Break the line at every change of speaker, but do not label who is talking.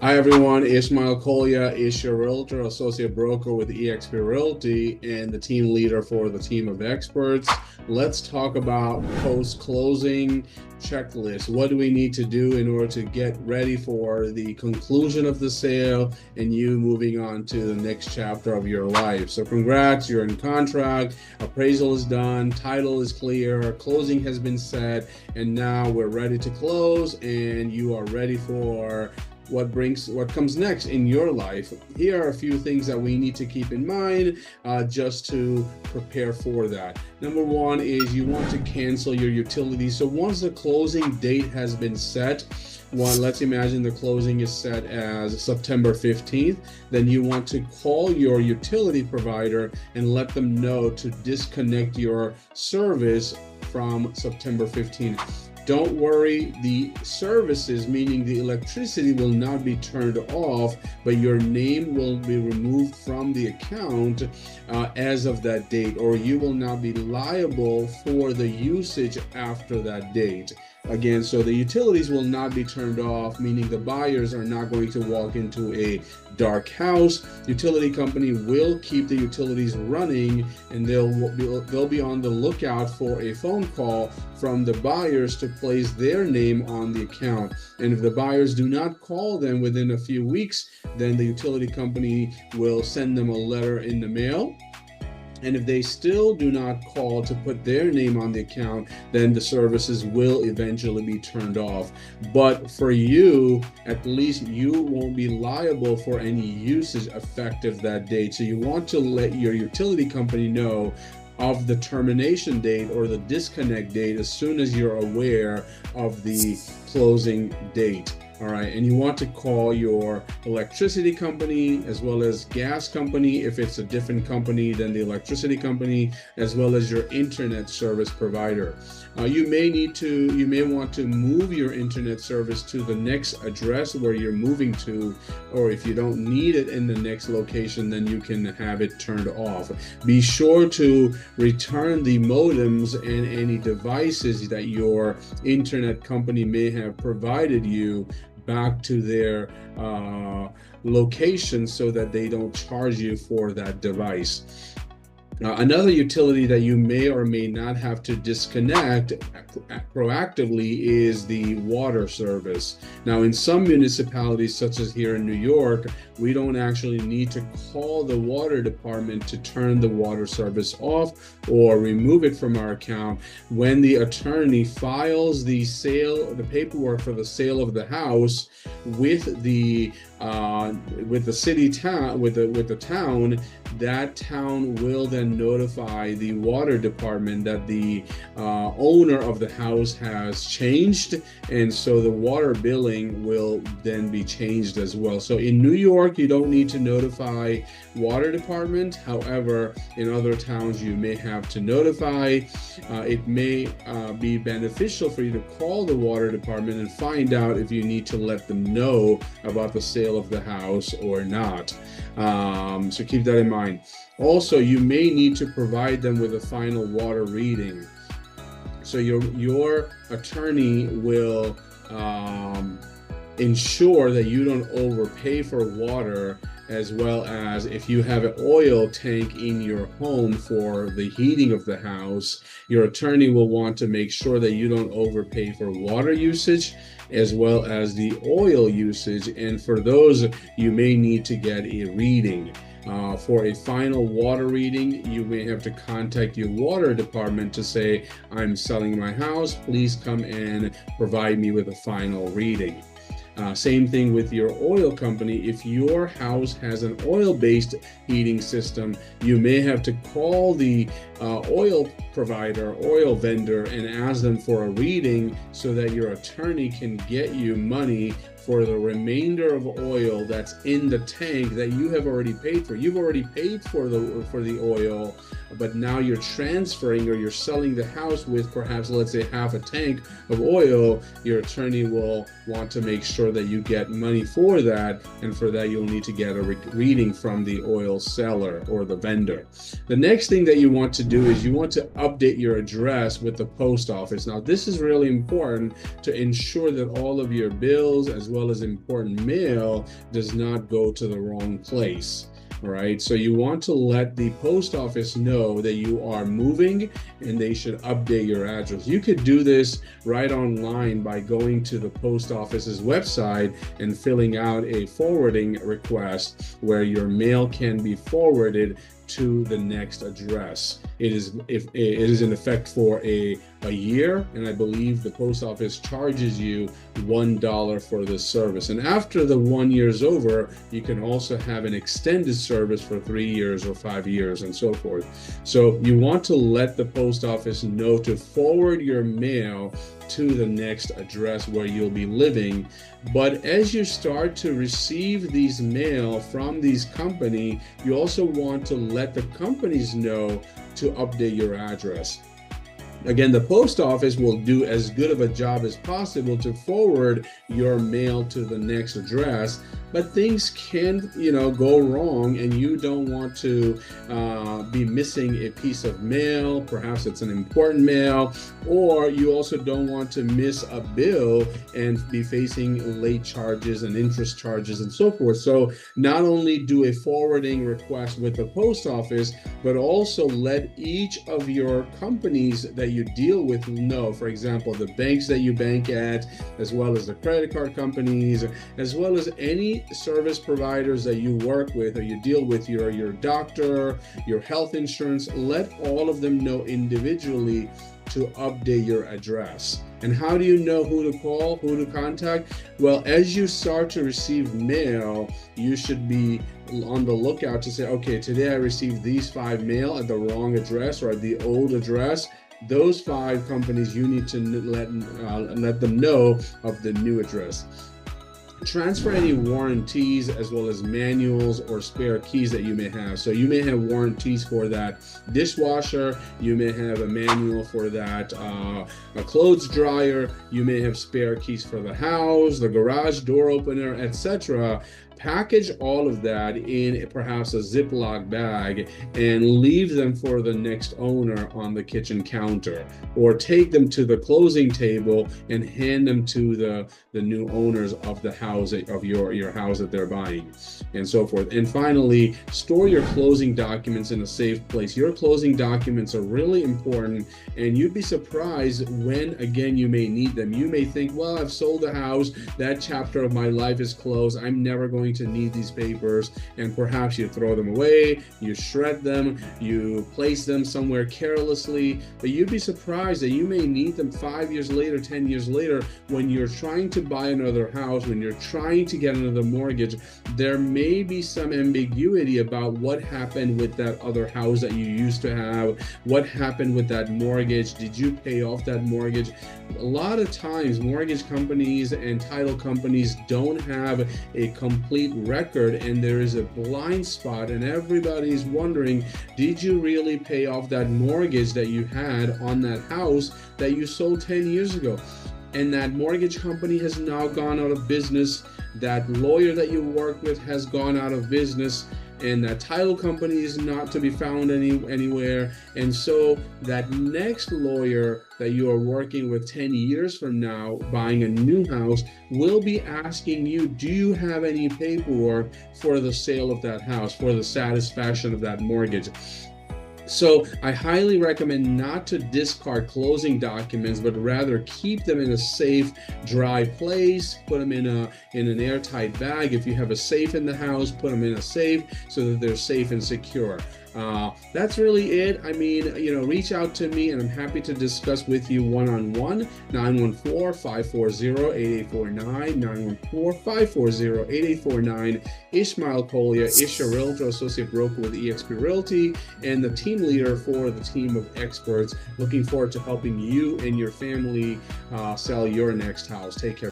Hi everyone, Ishmael Kolya is your realtor, associate broker with eXp Realty, and the team leader for the team of experts. Let's talk about post-closing checklist. What do we need to do in order to get ready for the conclusion of the sale and you moving on to the next chapter of your life? So congrats, you're in contract, appraisal is done, title is clear, closing has been set, and now we're ready to close and you are ready for what comes next in your life. Here are a few things that we need to keep in mind just to prepare for that. Number one is you want to cancel your utilities. So once the closing date has been set, let's imagine the closing is set as September 15th, then you want to call your utility provider and let them know to disconnect your service from September 15th. Don't worry, the services, meaning the electricity, will not be turned off, but your name will be removed from the account as of that date, or you will not be liable for the usage after that date. Again, so the utilities will not be turned off, meaning the buyers are not going to walk into a dark house. Utility company will keep the utilities running, and they'll be on the lookout for a phone call from the buyers to place their name on the account. And if the buyers do not call them within a few weeks, then the utility company will send them a letter in the mail. And if they still do not call to put their name on the account, then the services will eventually be turned off. But for you, at least you won't be liable for any usage effective that date. So you want to let your utility company know of the termination date or the disconnect date as soon as you're aware of the closing date. All right, and you want to call your electricity company as well as gas company if it's a different company than the electricity company, as well as your internet service provider. You may want to move your internet service to the next address where you're moving to, or if you don't need it in the next location, then you can have it turned off. Be sure to return the modems and any devices that your internet company may have provided you back to their location so that they don't charge you for that device. Another utility that you may or may not have to disconnect proactively is the water service. Now, in some municipalities, such as here in New York, we don't actually need to call the water department to turn the water service off or remove it from our account. When the attorney files the paperwork for the sale of the house with the town, that town will then notify the water department that the owner of the house has changed, and so the water billing will then be changed as well. So in New York, you don't need to notify water department. However, in other towns, you may have to notify. It may be beneficial for you to call the water department and find out if you need to let them know about the sale of the house or not. So keep that in mind. Also, you may need to provide them with a final water reading. So your attorney will ensure that you don't overpay for water, as well as if you have an oil tank in your home for the heating of the house, your attorney will want to make sure that you don't overpay for water usage as well as the oil usage. And for those, you may need to get a reading. For a final water reading, you may have to contact your water department to say, I'm selling my house, please come and provide me with a final reading. Same thing with your oil company. If your house has an oil-based heating system, you may have to call the oil provider, oil vendor, and ask them for a reading so that your attorney can get you money for the remainder of oil that's in the tank that you have already paid for. You've already paid for the oil but now you're transferring or you're selling the house with perhaps, let's say, half a tank of oil, your attorney will want to make sure that you get money for that, and for that you'll need to get a reading from the oil seller or the vendor. The next thing that you want to do is you want to update your address with the post office. Now this is really important to ensure that all of your bills as well as important mail does not go to the wrong place. All right, so you want to let the post office know that you are moving and they should update your address. You could do this right online by going to the post office's website and filling out a forwarding request where your mail can be forwarded to the next address. It is in effect for a year, and I believe the post office charges you $1 for this service. And after the 1 year is over, you can also have an extended service for 3 years or 5 years and so forth. So you want to let the post office know to forward your mail to the next address where you'll be living. But as you start to receive these mail from these companies, you also want to let the companies know to update your address. Again, the post office will do as good of a job as possible to forward your mail to the next address, but things can, go wrong, and you don't want to be missing a piece of mail. Perhaps it's an important mail, or you also don't want to miss a bill and be facing late charges and interest charges and so forth. So not only do a forwarding request with the post office, but also let each of your companies that you deal with know. For example, the banks that you bank at, as well as the credit card companies, as well as any service providers that you work with or you deal with, your doctor, your health insurance, let all of them know individually to update your address. And how do you know who to call, who to contact? Well, as you start to receive mail, you should be on the lookout to say, okay, today I received these 5 mail at the wrong address or at the old address. Those 5 companies, you need to let them know of the new address. Transfer any warranties as well as manuals or spare keys that you may have. So you may have warranties for that dishwasher, you may have a manual for that a clothes dryer, you may have spare keys for the house, the garage door opener, etc. Package all of that in perhaps a Ziploc bag and leave them for the next owner on the kitchen counter, or take them to the closing table and hand them to the new owners of the house, of your house that they're buying, and so forth. And finally, store your closing documents in a safe place. Your closing documents are really important, and you'd be surprised when, again, you may need them. You may think, well, I've sold the house, that chapter of my life is closed, I'm never going to need these papers, and perhaps you throw them away, you shred them, you place them somewhere carelessly. But you'd be surprised that you may need them 5 years later, 10 years later, when you're trying to buy another house, when you're trying to get another mortgage. There may be some ambiguity about what happened with that other house that you used to have, what happened with that mortgage, did you pay off that mortgage? A lot of times mortgage companies and title companies don't have a complete record, and there is a blind spot, and everybody's wondering, did you really pay off that mortgage that you had on that house that you sold 10 years ago? And that mortgage company has now gone out of business, that lawyer that you work with has gone out of business, and that title company is not to be found anywhere. And so that next lawyer that you are working with 10 years from now, buying a new house, will be asking you, do you have any paperwork for the sale of that house, for the satisfaction of that mortgage? So I highly recommend not to discard closing documents, but rather keep them in a safe, dry place. Put them in an airtight bag. If you have a safe in the house, put them in a safe so that they're safe and secure. That's really it. I mean, reach out to me and I'm happy to discuss with you one-on-one. 914-540-8849, 914-540-8849. Ishmael Collier, Isha Realtor, Associate Broker with eXp Realty, and the team leader for the team of experts. Looking forward to helping you and your family sell your next house. Take care.